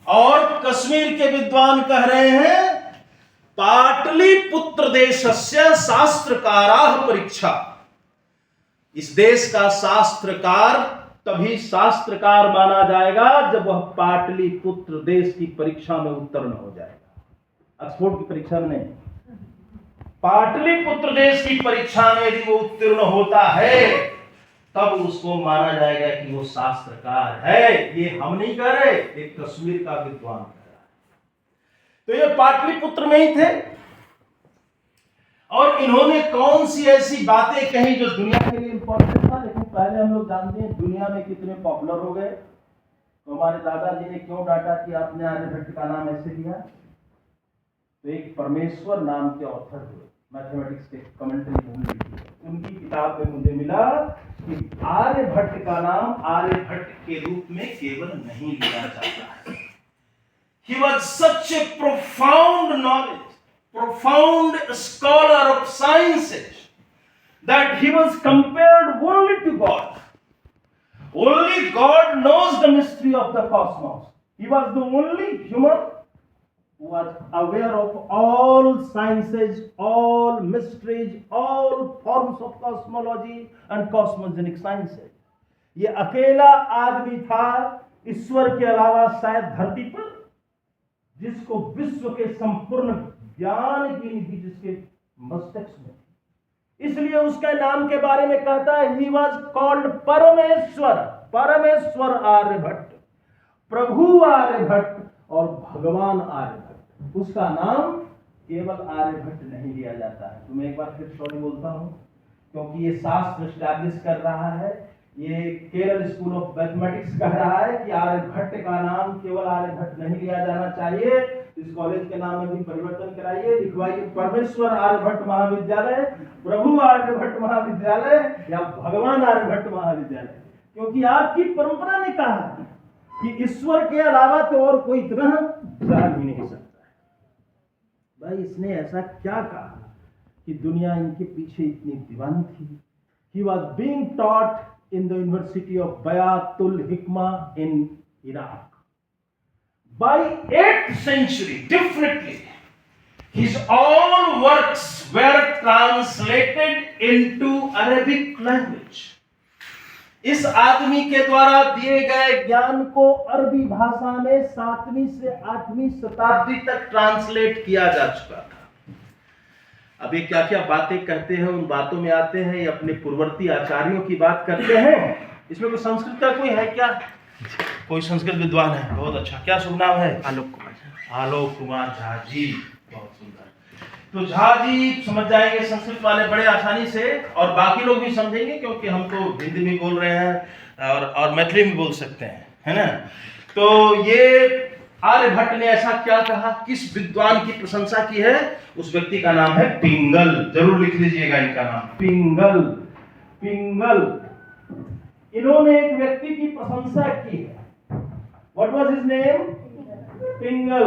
और कश्मीर के विद्वान कह रहे हैं पाटलिपुत्र देशस्य शास्त्रकाराः परीक्षा। इस देश का शास्त्रकार तभी शास्त्रकार माना जाएगा जब वह पाटलिपुत्र देश की परीक्षा में उत्तीर्ण हो जाएगा। ऑक्सफोर्ड की परीक्षा में नहीं, पाटलिपुत्र देश की परीक्षा में यदि वो उत्तीर्ण होता है तब उसको माना जाएगा कि वो शास्त्रकार है। ये हम नहीं कह रहे, एक कश्मीर का विद्वान कह रहा है। तो ये पाटलिपुत्र में ही थे और इन्होंने कौन सी ऐसी बातें कही जो दुनिया के लिए इंपॉर्टेंट था। लेकिन पहले हम लोग जानते हैं दुनिया में कितने पॉपुलर हो गए। तो हमारे दादाजी ने क्यों डांटा कि आपने आर्यभट्ट का नाम ऐसे दिया। तो एक परमेश्वर नाम के ऑथर हुए, मैथमेटिक्स के कमेंट्री लिखी, उनकी किताब में मुझे मिला कि आर्यभट्ट का नाम आर्यभट्ट के रूप में केवल नहीं लिया जाता है। He was such a profound knowledge, profound scholar of sciences that he was compared only to God. Only God knows the mystery of the cosmos. He was the only human who was aware of all sciences, all mysteries, all forms of cosmology and cosmogonic sciences. ये अकेला आदमी था ईश्वर के अलावा शायद धरती पर जिसको विश्व के संपूर्ण ज्ञान की निधि जिसके मस्तिष्क में थी। इसलिए उसके नाम के बारे में कहता है ही वॉज कॉल्ड परमेश्वर, परमेश्वर आर्यभट्ट, प्रभु आर्यभट्ट और भगवान आर्यभट्ट। उसका नाम केवल आर्यभट्ट नहीं लिया जाता है। तो मैं एक बार फिर सॉरी बोलता हूं क्योंकि ये शास्त्र स्टैब्लिश कर रहा है, ये केरल स्कूल ऑफ मैथमेटिक्स कह रहा है कि आर्यभट्ट का नाम केवल आर्यभट्ट नहीं लिया जाना चाहिए। इस कॉलेज के नाम में भी परिवर्तन कराइए, लिखवाइए परमेश्वर आर्यभट्ट महाविद्यालय, प्रभु आर्यभट्ट महाविद्यालय या भगवान आर्यभट्ट महाविद्यालय। क्योंकि आपकी परंपरा ने कहा कि ईश्वर के अलावा तो और कोई इतना जान ही नहीं सकता। भाई इसने ऐसा क्या कहा कि दुनिया इनके पीछे इतनी दीवानी थी। He was being taught in the University of Bayatul Hikmah in Iraq. By 8th century, definitely, his all works were translated into Arabic language. इस आदमी के द्वारा दिए गए ज्ञान को अरबी भाषा में 7वीं से 8वीं शताब्दी तक ट्रांसलेट किया जा चुका था। अब ये क्या क्या बातें कहते हैं, उन बातों में आते हैं, ये अपने पूर्ववर्ती आचार्यों की बात करते हैं। इसमें कोई संस्कृत का कोई है क्या? कोई संस्कृत विद्वान है? बहुत अच्छा, क्या शुभ नाम है? आलोक कुमार। आलोक कुमार झा जी, बहुत सुंदर। तो झा जी समझ जाएंगे संस्कृत वाले बड़े आसानी से, और बाकी लोग भी समझेंगे क्योंकि हम तो हिंदी में बोल रहे हैं और मैथिली में बोल सकते हैं, है ना। तो ये आर्यभट्ट ने ऐसा क्या कहा, किस विद्वान की प्रशंसा की है? उस व्यक्ति का नाम है पिंगल। जरूर लिख लीजिएगा इनका नाम, पिंगल। पिंगल इन्होंने एक व्यक्ति की प्रशंसा की है। What was his name? Pingal.